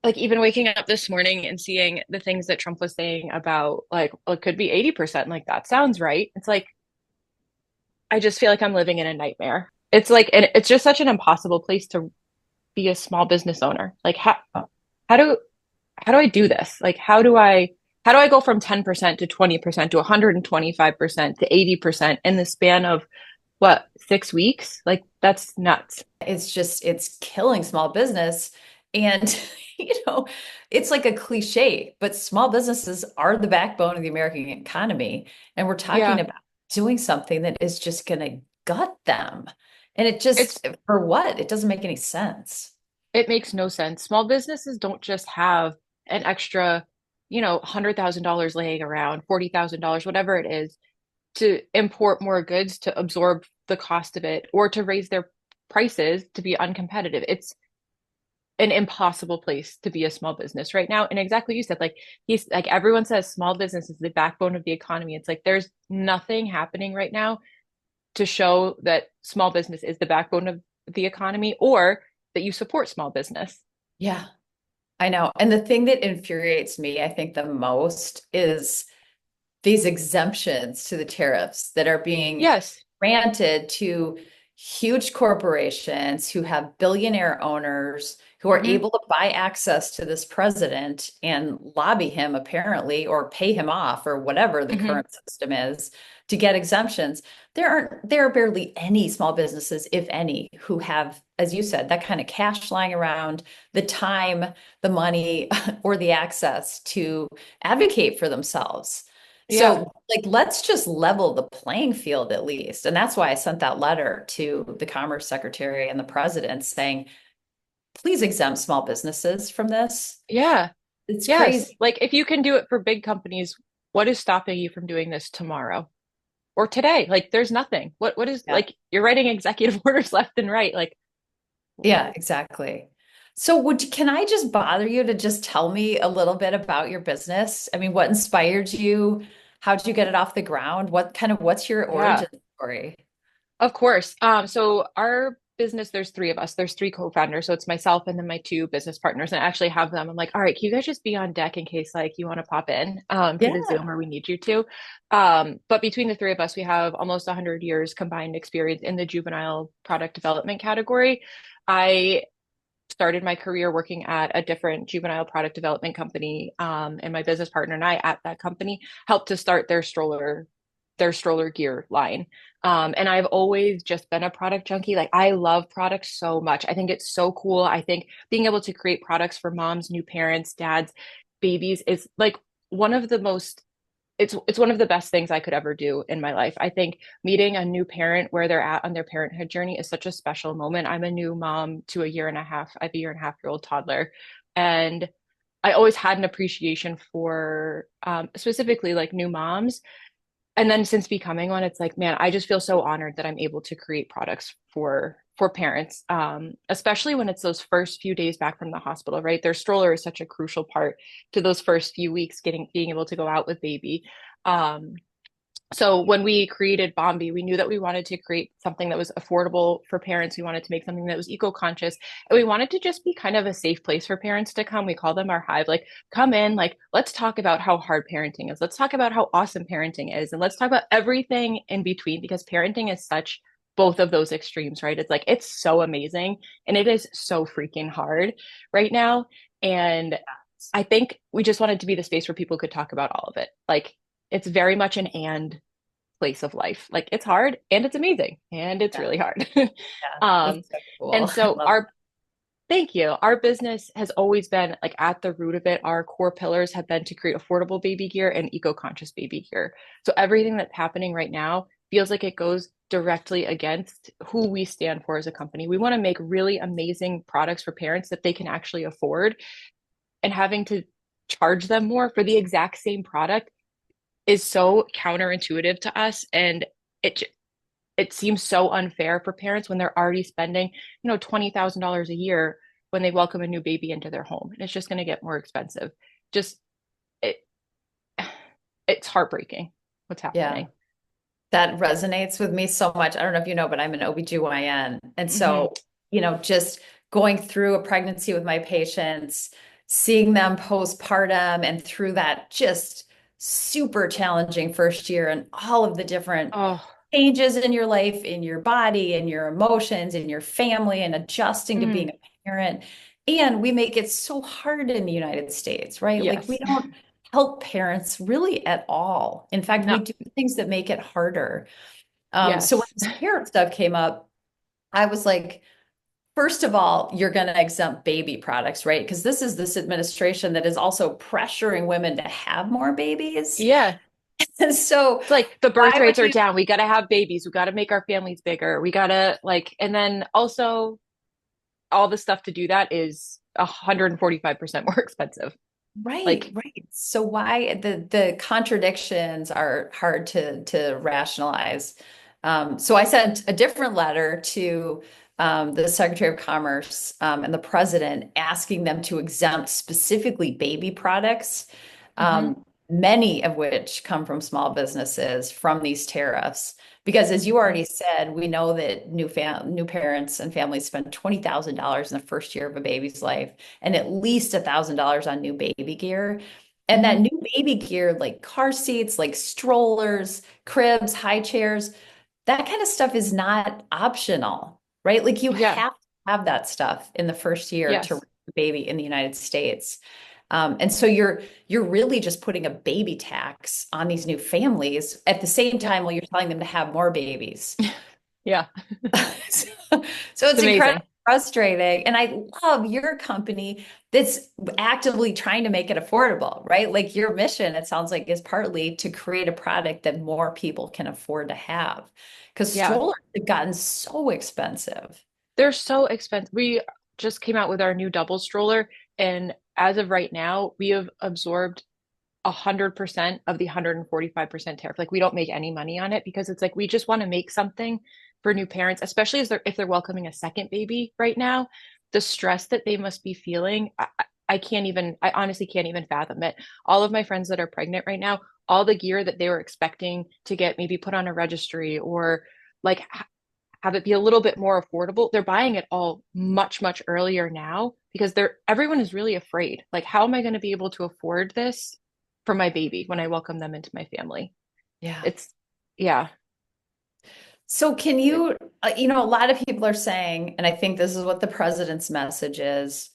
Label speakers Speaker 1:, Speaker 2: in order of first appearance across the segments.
Speaker 1: like even waking up this morning and seeing the things that Trump was saying about like, well, it could be 80%, like that sounds right. It's like I just feel like I'm living in a nightmare. It's like, and it's just such an impossible place to be a small business owner. Like how do how do I do this? Like how do I go from 10% to 20% to 125% to 80% in the span of what, 6 weeks? Like that's nuts.
Speaker 2: It's killing small business. And, it's like a cliche, but small businesses are the backbone of the American economy. And we're talking
Speaker 1: Yeah.
Speaker 2: about doing something that is just going to gut them. And
Speaker 1: It's
Speaker 2: for what? It doesn't make any sense.
Speaker 1: it makes no sense. Small businesses don't just have an extra, $100,000 laying around, $40,000, whatever it is, to import more goods to absorb the cost of it or to raise their prices to be uncompetitive. It's an impossible place to be a small business right now. And exactly what you said, like he's like everyone says small business is the backbone of the economy. It's like there's nothing happening right now to show that small business is the backbone of the economy or that you support small business.
Speaker 2: Yeah, I know. And the thing that infuriates me, I think, the most is these exemptions to the tariffs that are being
Speaker 1: Yes.
Speaker 2: granted to huge corporations who have billionaire owners who are
Speaker 1: Hmm.
Speaker 2: able to buy access to this president and lobby him, apparently, or pay him off, or whatever the
Speaker 1: Hmm.
Speaker 2: current system is, to get exemptions. There are barely any small businesses, if any, who have, as you said, that kind of cash lying around, the time, the money, or the access to advocate for themselves.
Speaker 1: Yeah.
Speaker 2: So, like, let's just level the playing field at least. And that's why I sent that letter to the Commerce Secretary and the President saying, please exempt small businesses from this.
Speaker 1: Yeah.
Speaker 2: It's
Speaker 1: Yes.
Speaker 2: crazy.
Speaker 1: Like if you can do it for big companies, what is stopping you from doing this tomorrow or today? Like there's nothing. What is
Speaker 2: Yeah.
Speaker 1: like you're writing executive orders left and right. Like
Speaker 2: Yeah, exactly. So can I just bother you to just tell me a little bit about your business? I mean, what inspired you? How'd you get it off the ground? What's your
Speaker 1: yeah.
Speaker 2: origin story?
Speaker 1: Of course. So our business, there's three of us. There's three co-founders. So it's myself and then my two business partners. And I actually have them. I'm like, all right, can you guys just be on deck in case like you want to pop in to the
Speaker 2: Yeah.
Speaker 1: Zoom or we need you to. But between the three of us, we have almost 100 years combined experience in the juvenile product development category. I started my career working at a different juvenile product development company. And my business partner and I at that company helped to start their stroller gear line. And I've always just been a product junkie. Like I love products so much. I think it's so cool. I think being able to create products for moms, new parents, dads, babies is like one of the most it's one of the best things I could ever do in my life. I think meeting a new parent where they're at on their parenthood journey is such a special moment. I'm a new mom to a year and a half. I have a year and a half year old toddler. And I always had an appreciation for specifically like new moms. And then since becoming one, it's like, man, I just feel so honored that I'm able to create products for parents, especially when it's those first few days back from the hospital, right? Their stroller is such a crucial part to those first few weeks, getting being able to go out with baby. Um, so when we created Bombi, we knew that we wanted to create something that was affordable for parents. We wanted to make something that was eco-conscious, and we wanted to just be kind of a safe place for parents to come. We call them our hive. Like, come in, like, let's talk about how hard parenting is. Let's talk about how awesome parenting is, and let's talk about everything in between because parenting is such both of those extremes, right? It's like it's so amazing and it is so freaking hard right now. And I think we just wanted to be the space where people could talk about all of it. Like it's very much an and place of life. Like it's hard and it's amazing and it's
Speaker 2: Yeah.
Speaker 1: really hard.
Speaker 2: Yeah.
Speaker 1: um,
Speaker 2: That's so cool.
Speaker 1: and
Speaker 2: I
Speaker 1: so
Speaker 2: love
Speaker 1: our thank you. Our business has always been like at the root of it. Our core pillars have been to create affordable baby gear and eco-conscious baby gear. So everything that's happening right now feels like it goes directly against who we stand for as a company. We want to make really amazing products for parents that they can actually afford, and having to charge them more for the exact same product is so counterintuitive to us, and it it seems so unfair for parents when they're already spending $20,000 a year when they welcome a new baby into their home, and it's just going to get more expensive. Just it it's heartbreaking what's
Speaker 2: Yeah.
Speaker 1: happening.
Speaker 2: That resonates with me so much. I don't know if you know, but I'm an OBGYN. And
Speaker 1: Hmm.
Speaker 2: so, just going through a pregnancy with my patients, seeing them postpartum and through that just super challenging first year and all of the different
Speaker 1: Oh,
Speaker 2: changes in your life, in your body, in your emotions, in your family, and adjusting to being
Speaker 1: mm,
Speaker 2: a parent. And we make it so hard in the United States, right? Like we
Speaker 1: yes.
Speaker 2: don't help parents really at all. In fact, we
Speaker 1: No,
Speaker 2: do things that make it harder. So when
Speaker 1: yes.
Speaker 2: this parent stuff came up, I was like, first of all, you're going to exempt baby products, right? Because this administration that is also pressuring women to have more babies.
Speaker 1: Yeah.
Speaker 2: And so
Speaker 1: It's like the birth
Speaker 2: why would
Speaker 1: rates are
Speaker 2: you?
Speaker 1: down. We got to have babies. We got to make our families bigger. We got to like, and then also all the stuff to do that is 145% more expensive.
Speaker 2: Right,
Speaker 1: Like,
Speaker 2: right. So why the contradictions are hard to rationalize. So I sent a different letter to the Secretary of Commerce and the President asking them to exempt specifically baby products,
Speaker 1: mhm,
Speaker 2: many of which come from small businesses from these tariffs. Because as you already said, we know that new parents and families spend $20,000 in the first year of a baby's life and at least $1,000 on new baby gear. And that
Speaker 1: mhm.
Speaker 2: new baby gear, like car seats, like strollers, cribs, high chairs, that kind of stuff is not optional, right? Like you
Speaker 1: Yeah.
Speaker 2: have to have that stuff in the first year to raise
Speaker 1: Yes.
Speaker 2: a baby in the United States. And so you're really just putting a baby tax on these new families at the same
Speaker 1: Yep.
Speaker 2: time while you're telling them to have more babies.
Speaker 1: Yeah.
Speaker 2: So, so
Speaker 1: It's
Speaker 2: it's incredibly
Speaker 1: amazing.
Speaker 2: frustrating. And I love your company that's actively trying to make it affordable, right? Like your mission, it sounds like, is partly to create a product that more people can afford to have. Because
Speaker 1: Yeah.
Speaker 2: strollers have gotten so expensive.
Speaker 1: They're so expensive. We just came out with our new double stroller, and as of right now, we have absorbed 100% of the 145% tariff. Like we don't make any money on it because it's like we just want to make something for new parents, especially as if they're welcoming a second baby right now. The stress that they must be feeling, I can't even, I honestly can't even fathom it. All of my friends that are pregnant right now, all the gear that they were expecting to get maybe put on a registry or like have it be a little bit more affordable, they're buying it all much, much earlier now because everyone is really afraid. Like, how am I going to be able to afford this for my baby when I welcome them into my family?
Speaker 2: Yeah.
Speaker 1: It's yeah.
Speaker 2: So can you, a lot of people are saying, and I think this is what the president's message is,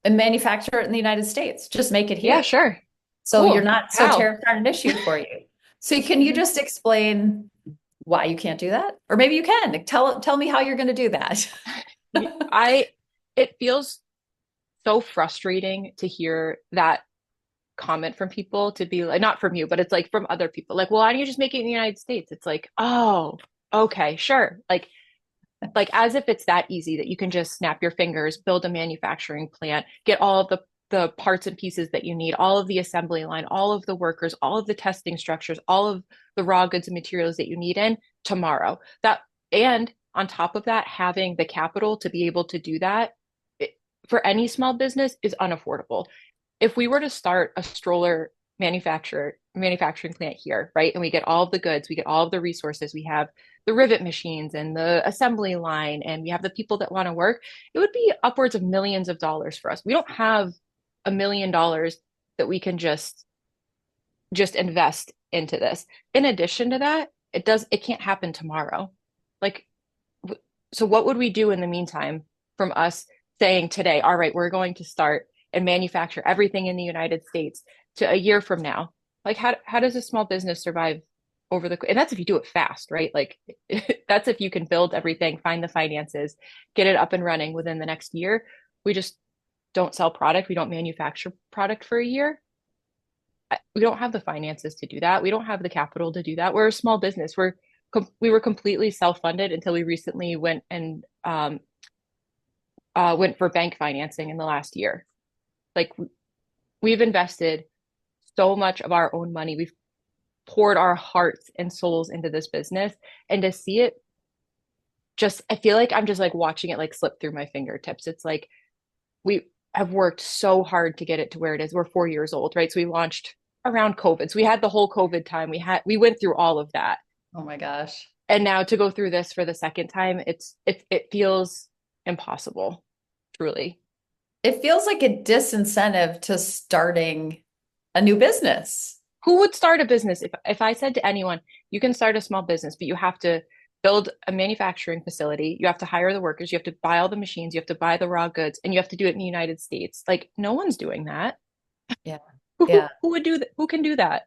Speaker 2: and manufacture it in the United States. Just make it
Speaker 1: Yeah,
Speaker 2: here.
Speaker 1: sure.
Speaker 2: So you're
Speaker 1: Cool.
Speaker 2: not, so
Speaker 1: How?
Speaker 2: tariffs aren't an issue for you. So can you
Speaker 1: Mhm.
Speaker 2: just explain why you can't do that? Or maybe you can. Like, tell me how you're going to do that.
Speaker 1: I it feels so frustrating to hear that comment from people to be like not from you, but it's like from other people. Like, well, why don't you just make it in the United States? It's like, oh, okay, sure. Like as if it's that easy that you can just snap your fingers, build a manufacturing plant, get all of the parts and pieces that you need, all of the assembly line, all of the workers, all of the testing structures, all of the raw goods and materials that you need in tomorrow. That and on top of that, having the capital to be able to do that it, for any small business is unaffordable. If we were to start a stroller manufacturing plant here, right, and we get all of the goods, we get all of the resources, we have the rivet machines and the assembly line, and we have the people that want to work, it would be upwards of millions of dollars for us. We don't have $1 million that we can just invest into this. In addition to that, it can't happen tomorrow. Like, so what would we do in the meantime from us saying today, all right, we're going to start and manufacture everything in the United States to a year from now? Like, how does a small business survive over and that's if you do it fast, right? Like, that's if you can build everything, find the finances, get it up and running within the next year. We just don't sell product. We don't manufacture product for a year. We don't have the finances to do that. We don't have the capital to do that. We're a small business. We were completely self-funded until we recently went for bank financing in the last year. Like we've invested so much of our own money. We've poured our hearts and souls into this business, and to see it just, I feel like I'm just like watching it like slip through my fingertips. It's like we have worked so hard to get it to where it is. We're 4 years old, right? So we launched around COVID. So we had the whole COVID time. We went through all of that.
Speaker 2: Oh my gosh.
Speaker 1: And now to go through this for the second time, it feels impossible, truly.
Speaker 2: it feels like a disincentive to starting a new business.
Speaker 1: Who would start a business if I said to anyone, you can start a small business, but you have to build a manufacturing facility, you have to hire the workers, you have to buy all the machines, you have to buy the raw goods, and you have to do it in the United States. Like no one's doing that.
Speaker 2: Yeah.
Speaker 1: Who
Speaker 2: Yeah.
Speaker 1: who, who would do that? Who can do that?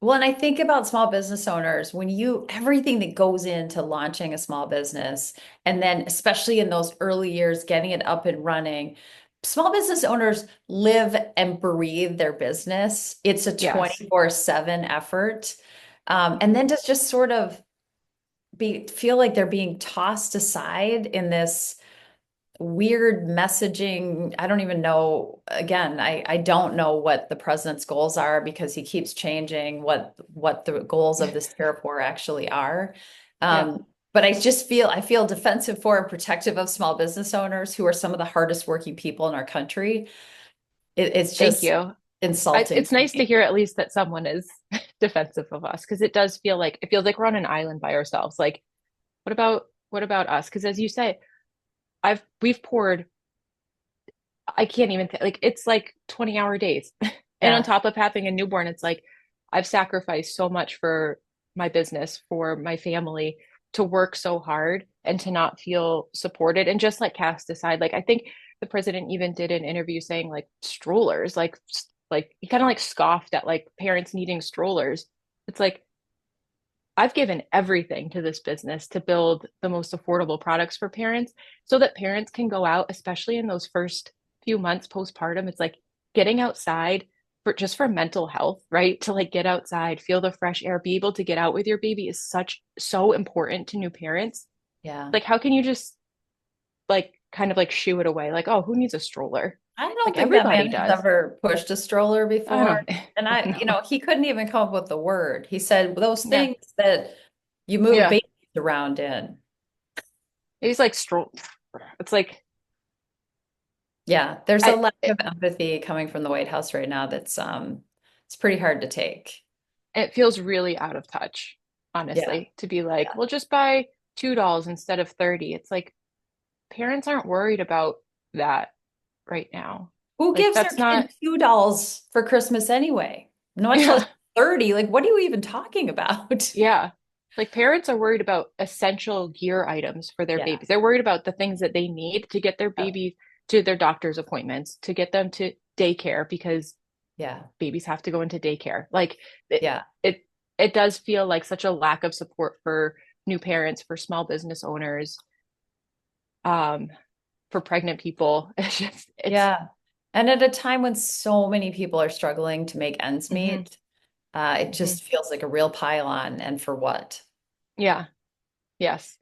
Speaker 2: Well, and I think about small business owners when you everything that goes into launching a small business, and then especially in those early years, getting it up and running. Small business owners live and breathe their business. It's a
Speaker 1: Yes.
Speaker 2: 24/7 effort. And then to just sort of feel like they're being tossed aside in this weird messaging. I don't even know. Again, I don't know what the president's goals are because he keeps changing what the goals of this tariff war actually are.
Speaker 1: Yeah.
Speaker 2: But I feel defensive for and protective of small business owners who are some of the hardest working people in our country. It's
Speaker 1: Thank
Speaker 2: just
Speaker 1: you.
Speaker 2: insulting
Speaker 1: It's
Speaker 2: to
Speaker 1: nice to
Speaker 2: me.
Speaker 1: hear at least that someone is defensive of us because it feels like we're on an island by ourselves. Like, what about us? Because as you say, we've poured I can't even like it's like 20-hour days. And on
Speaker 2: Yeah,
Speaker 1: top of having a newborn, it's like I've sacrificed so much for my business, for my family, to work so hard and to not feel supported and just like cast aside. Like I think the president even did an interview saying like strollers, like he kind of like scoffed at like parents needing strollers. It's like I've given everything to this business to build the most affordable products for parents so that parents can go out, especially in those first few months postpartum. It's like getting outside for just for mental health, right? To like get outside, feel the fresh air, be able to get out with your baby is so important to new parents.
Speaker 2: yeah.
Speaker 1: Like, how can you just like kind of like shoo it away? Like, oh, who needs a stroller?
Speaker 2: I don't
Speaker 1: Like
Speaker 2: think that man
Speaker 1: everybody
Speaker 2: has
Speaker 1: does.
Speaker 2: ever pushed a stroller
Speaker 1: I
Speaker 2: before.
Speaker 1: don't
Speaker 2: And
Speaker 1: know.
Speaker 2: he couldn't even come up with the word. He said those
Speaker 1: Yeah.
Speaker 2: things that you move
Speaker 1: Yeah.
Speaker 2: babies around in.
Speaker 1: He's like stroll. It's like
Speaker 2: Yeah, there's a
Speaker 1: I
Speaker 2: lack of empathy coming from the White House right now that's it's pretty hard to take.
Speaker 1: it feels really out of touch,
Speaker 2: Yeah,
Speaker 1: honestly, to be like,
Speaker 2: yeah.
Speaker 1: well, just buy $2 instead of 30. It's like parents aren't worried about that right now.
Speaker 2: Who
Speaker 1: Like
Speaker 2: gives their
Speaker 1: that's not,
Speaker 2: kid $2 for Christmas anyway? Much less
Speaker 1: yeah,
Speaker 2: 30. Like, what are you even talking about?
Speaker 1: yeah. Like parents are worried about essential gear items for their
Speaker 2: Yeah.
Speaker 1: babies. They're worried about the things that they need to get their
Speaker 2: Oh,
Speaker 1: baby to their doctor's appointments, to get them to daycare because
Speaker 2: yeah.
Speaker 1: babies have to go into daycare. Like it,
Speaker 2: Yeah.
Speaker 1: it, it does feel like such a lack of support for new parents, for small business owners, um, for pregnant people. It's
Speaker 2: Yeah. And at a time when so many people are struggling to make ends
Speaker 1: mhm,
Speaker 2: meet, it
Speaker 1: mhm.
Speaker 2: just feels like a real pile on. And for what?
Speaker 1: Yeah, yes.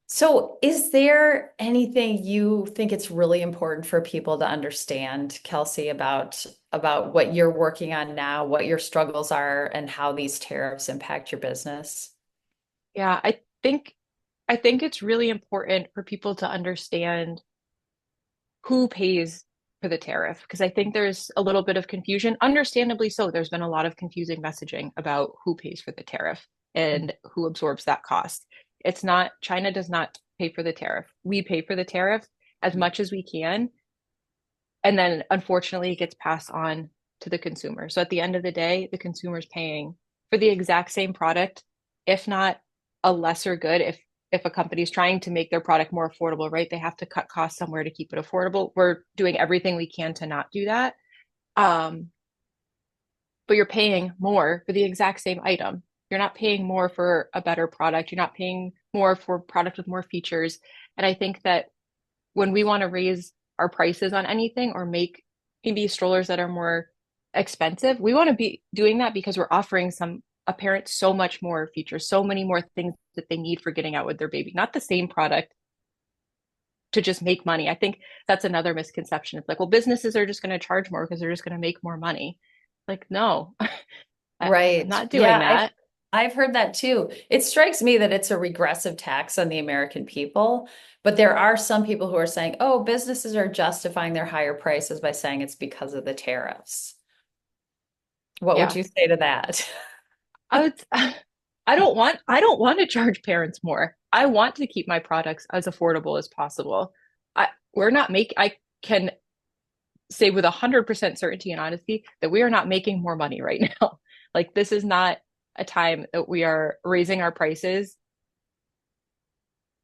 Speaker 2: So, is there anything you think it's really important for people to understand, Kelsey, about what you're working on now, what your struggles are, and how these tariffs impact your business?
Speaker 1: Yeah, I think it's really important for people to understand who pays for the tariff because I think there's a little bit of confusion. Understandably so, there's been a lot of confusing messaging about who pays for the tariff and who absorbs that cost. It's not, China does not pay for the tariff. We pay for the tariff as much as we can. And then unfortunately, it gets passed on to the consumer. So at the end of the day, the consumer's paying for the exact same product, if not a lesser good. If a company is trying to make their product more affordable, right? They have to cut costs somewhere to keep it affordable. We're doing everything we can to not do that. Um, but you're paying more for the exact same item. You're not paying more for a better product. You're not paying more for a product with more features. And I think that when we want to raise our prices on anything or make maybe strollers that are more expensive, we want to be doing that because we're offering some a parent so much more features, so many more things that they need for getting out with their baby, not the same product to just make money. I think that's another misconception. It's like, well, businesses are just going to charge more because they're just going to make more money. Like, no, I'm
Speaker 2: Right.
Speaker 1: not doing
Speaker 2: Yeah,
Speaker 1: that.
Speaker 2: I've heard that too. It strikes me that it's a regressive tax on the American people, but there are some people who are saying, "Oh, businesses are justifying their higher prices by saying it's because of the tariffs." What would
Speaker 1: Yeah.
Speaker 2: you say to that?
Speaker 1: I would, I don't want to charge parents more. I want to keep my products as affordable as possible. We're not make I can say with 100% certainty and honesty that we are not making more money right now. Like this is not a time that we are raising our prices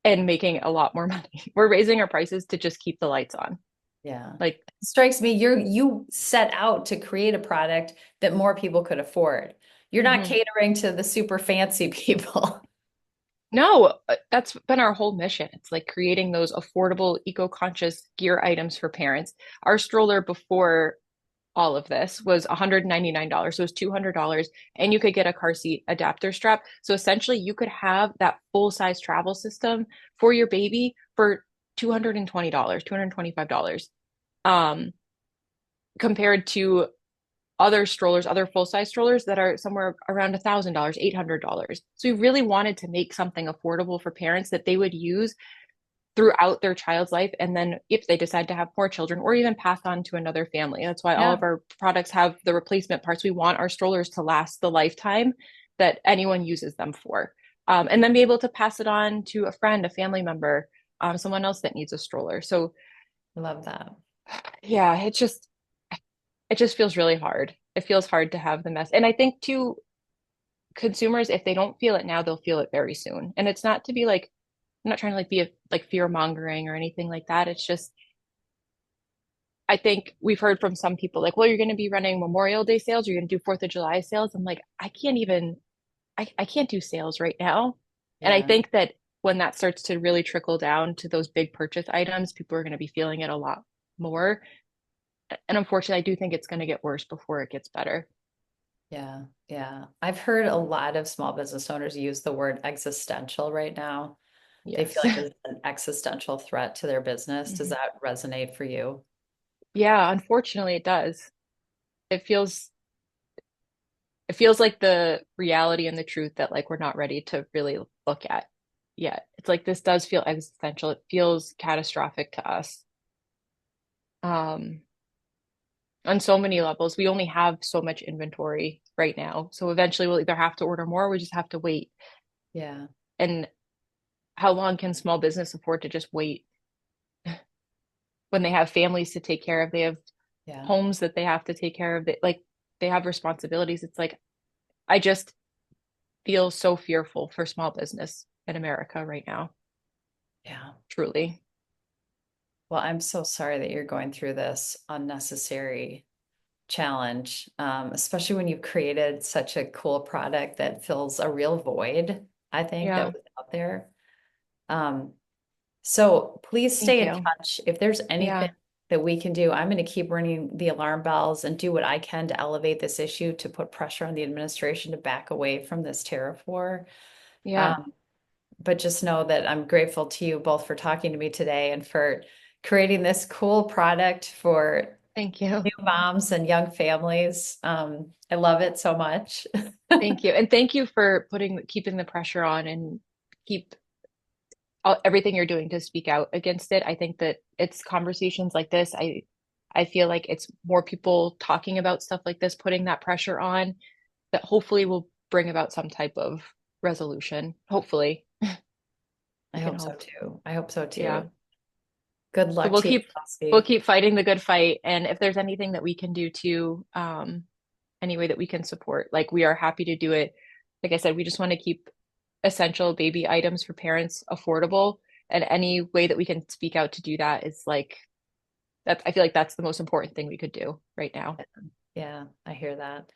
Speaker 1: and making a lot more money. We're raising our prices to just keep the lights on.
Speaker 2: Yeah.
Speaker 1: Like,
Speaker 2: It strikes me you set out to create a product that more people could afford. You're not
Speaker 1: mhm.
Speaker 2: catering to the super fancy people.
Speaker 1: No, that's been our whole mission. It's like creating those affordable, eco-conscious gear items for parents. Our stroller before all of this was $199. So it was $200. And you could get a car seat adapter strap. So essentially, you could have that full size travel system for your baby for $220, $225. Um, Compared to other strollers, other full size strollers that are somewhere around $1,000, $800. So we really wanted to make something affordable for parents that they would use throughout their child's life. And then if they decide to have more children or even pass on to another family, that's why all
Speaker 2: Yeah.
Speaker 1: of our products have the replacement parts. We want our strollers to last the lifetime that anyone uses them for. And then be able to pass it on to a friend, a family member, someone else that needs a stroller. So
Speaker 2: I love that.
Speaker 1: yeah, it just feels really hard. It feels hard to have the mess. And I think too, consumers, if they don't feel it now, they'll feel it very soon. And it's not to be like, I'm not trying to like be like fear mongering or anything like that. It's just I think we've heard from some people like, well, you're going to be running Memorial Day sales, you're going to do Fourth of July sales. I'm like, I can't even, I can't do sales right now. And I
Speaker 2: Yeah.
Speaker 1: think that when that starts to really trickle down to those big purchase items, people are going to be feeling it a lot more. And unfortunately, I do think it's going to get worse before it gets better.
Speaker 2: Yeah. Yeah. I've heard a lot of small business owners use the word existential right now. They feel
Speaker 1: Yes.
Speaker 2: like there's an existential threat to their business. Does
Speaker 1: Mhm.
Speaker 2: that resonate for you?
Speaker 1: Yeah, unfortunately, it does. It feels it feels like the reality and the truth that like we're not ready to really look at yet. It's like this does feel existential. It feels catastrophic to us. Um, on so many levels. We only have so much inventory right now. So eventually we'll either have to order more or we just have to wait.
Speaker 2: Yeah.
Speaker 1: And how long can small business afford to just wait when they have families to take care of? They have
Speaker 2: Yeah.
Speaker 1: homes that they have to take care of. Like they have responsibilities. It's like I just feel so fearful for small business in America right now.
Speaker 2: Yeah.
Speaker 1: Truly.
Speaker 2: Well, I'm so sorry that you're going through this unnecessary challenge, especially when you've created such a cool product that fills a real void, I think, that
Speaker 1: Yeah.
Speaker 2: was out there. Um, so please
Speaker 1: Thank
Speaker 2: stay in
Speaker 1: you.
Speaker 2: touch. If there's anything
Speaker 1: Yeah.
Speaker 2: that we can do, I'm going to keep ringing the alarm bells and do what I can to elevate this issue, to put pressure on the administration to back away from this tariff war.
Speaker 1: Yeah.
Speaker 2: Um, but just know that I'm grateful to you both for talking to me today and for creating this cool product for
Speaker 1: Thank you.
Speaker 2: new moms and young families. I love it so much.
Speaker 1: Thank you. And thank you for keeping the pressure on and keep everything you're doing to speak out against it. I think that it's conversations like this. I feel like it's more people talking about stuff like this, putting that pressure on that hopefully will bring about some type of resolution. Hopefully,
Speaker 2: I
Speaker 1: we can
Speaker 2: hope so
Speaker 1: hope.
Speaker 2: too. I hope so
Speaker 1: Yeah.
Speaker 2: too. Good
Speaker 1: So
Speaker 2: luck to you,
Speaker 1: we'll
Speaker 2: Kelsey.
Speaker 1: keep fighting the good fight. And if there's anything that we can do to any way that we can support, like we are happy to do it. Like I said, we just want to keep essential baby items for parents affordable. And any way that we can speak out to do that is like that. I feel like that's the most important thing we could do right now.
Speaker 2: Yeah, I hear that.